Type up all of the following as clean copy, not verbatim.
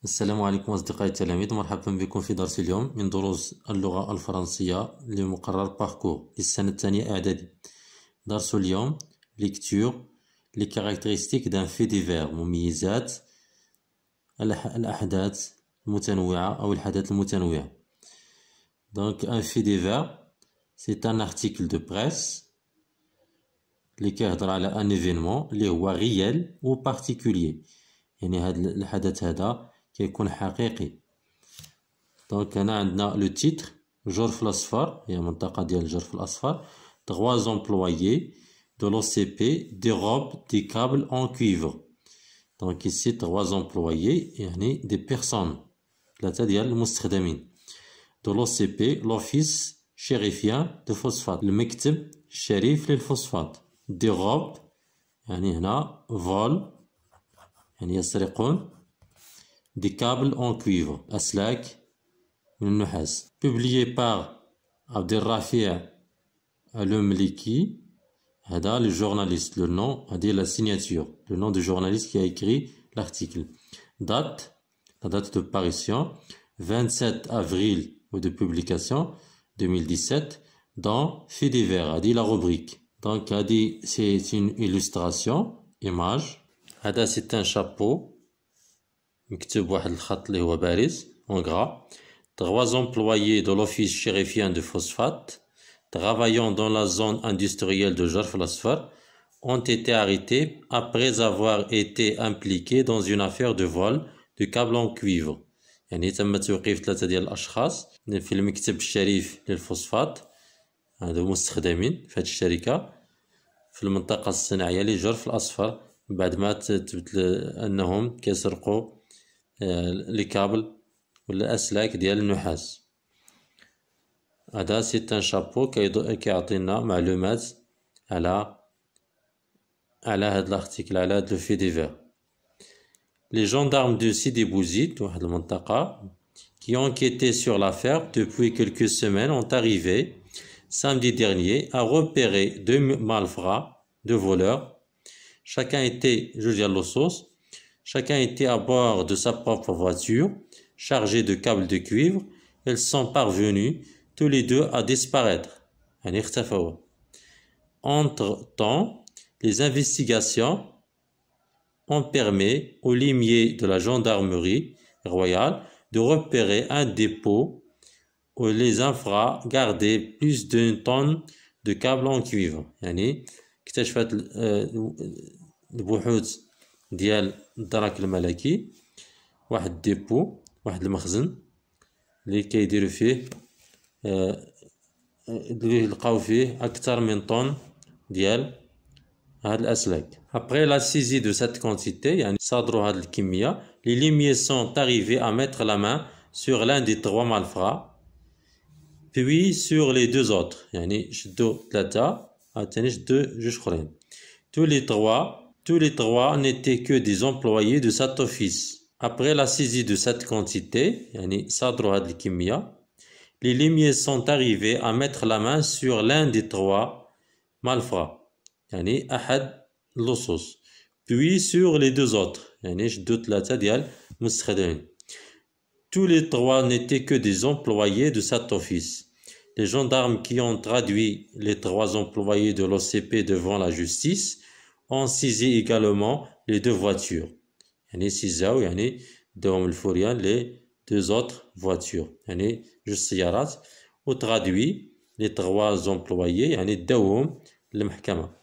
السلام عليكم أصدقائي التلاميذ، مرحبا بكم في درس اليوم من دروس اللغة الفرنسية لمقرر باركور للسنة الثانية إعدادي. درس اليوم ليكتور لي كاركتيرستيك دان في ديفير، مميزات الأحداث المتنوعة أو الحدث المتنوعة. دونك ان في ديفير سي ان ارتيكل دو بريس اللي كيهضر على ان ايفينمون اللي هو ريال و بارتيكوليي، يعني هذا الحدث هذا كيكون حقيقي. دونك هنا عندنا لو تيتر جرف الأصفر، هي منطقة ديال الجرف الأصفر. 3 employés de l'OCP dérobent des câbles en cuivre. دونك ici 3 employés يعني des personnes، 3 ديال المستخدمين. de l'OCP l'office chérifien de phosphate، المكتب الشريف للفوسفات. dérobe يعني هنا vol يعني يسرقون. des câbles en cuivre أسلاك من النحاس. publié par عبد الرفيع المليكي، هذا le journaliste، le nom هذه la signature، le nom du journaliste qui a écrit l'article. date la date de parution 27 avril ou de publication 2017 dans fait divers، هذه la rubrique. donc هذه c'est une illustration image. هذا c'est un chapeau مكتوب واحد الخط اللي هو بارز en gras. 3 employés de l'office chérifien de phosphate travaillant dans la zone industrielle de Jarf el-Asfar ont été arrêtés après avoir été impliqués dans une affaire de vol de câbles en cuivre. يعني تم توقيف 3 ديال الأشخاص في المكتب الشريف للفوسفات، هذو مستخدمين في هذه الشركة في المنطقة الصناعية لجرف الأصفر، بعد ما تثبت أنهم كيسرقوا لي كابل ولا أسلاك ديال النحاس. هذا سي ان شابو كيعطينا معلومات على هاد الارتيكل، على هاد لو في ديفير. لي جوندارم دو سيدي بوزيد، واحد المنطقة، qui ont enquêté sur l'affaire depuis quelques semaines ont arrivé samedi dernier à repérer 2 malfrats, 2 voleurs. Chacun était à bord de sa propre voiture chargée de câbles de cuivre. Ils sont parvenus tous les deux à disparaître. Entre-temps, les investigations ont permis aux limiers de la gendarmerie royale de repérer un dépôt où les infras gardaient plus d'une tonne de câbles en cuivre. يعني اكتشفت البحوث ديال الدرك الملكي واحد الديبو، واحد المخزن اللي كيديروا فيه اللي لقاو فيه أكثر من طن ديال هاد الأسلاك. Après la saisie de cette quantité، يعني صادروا هاد الكمية، les limiers sont arrivés à mettre la main sur l'un des 3 malfrats puis sur les 2 autres، يعني شدوا 3 عاوتاني شدوا 2 أخرين. tous les trois n'étaient que des employés de cet office. Après la saisie de cette quantité، يعني صادروا هاد الكمية، les limiers sont arrivés à mettre la main sur l'un des 3 malfrats، يعني أحد اللصوص، puis sur les 2 autres، يعني شدوا 3 ديال المستخدمين. tous les 3 n'étaient que des employés de cet office. Les gendarmes qui ont traduit les 3 employés de l'OCP devant la justice ont saisi également les 2 voitures. يعني سيزاو يعني داهم الفوريان les 2 autres voitures، يعني 2 سيارات، و traduit les 3 employés يعني داوهم للمحكمة.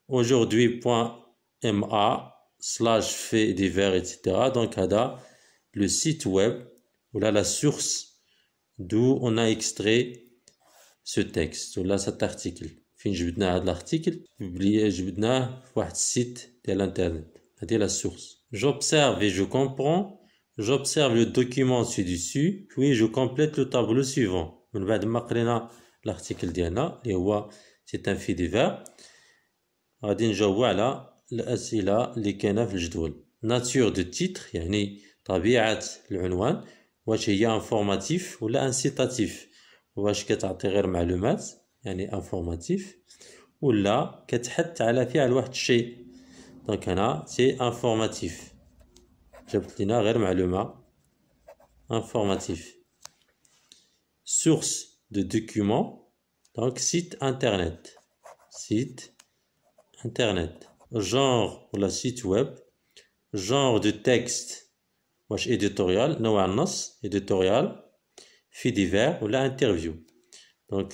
aujourd'hui.ma/fait divers etc. donc هذا le site web ou la source d'où on a extrait ce texte ولا cet article. فين جبدنا هذا الارتيكل؟ جبدناه في واحد السيت ديال الانترنت، هذه la source. j'observe et je comprends. j'observe le document ci-dessus puis je complète le tableau suivant. من بعد ما قرينا الارتيكل ديالنا اللي هو c'est un fait divers، غادي نجاوبوا على الأسئلة اللي كاينة في الجدول. nature de titre يعني طبيعة العنوان، واش هي انفورماتيف ولا انسيتاتيف، واش كتعطي غير معلومات يعني انفورماتيف ولا كتحث على فعل واحد الشيء. دونك هنا سي انفورماتيف. جابت لنا غير معلومة informatif. Source de documents, donc site internet. Site internet. Genre ou la site web. Genre de texte. واش éditorial, نوع النص éditorial. Fait divers ou la interview. Donc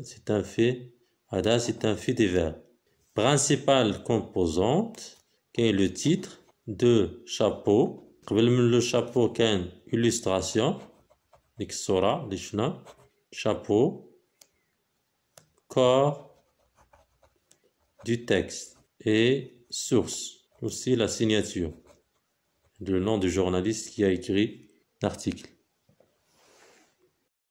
c'est un fait. C'est un fait divers. Principale composante, qui est le titre de chapeau. Le chapeau qui est une illustration. Chapeau. Corps du texte. Et source. Aussi la signature. Le nom du journaliste qui a écrit l'article.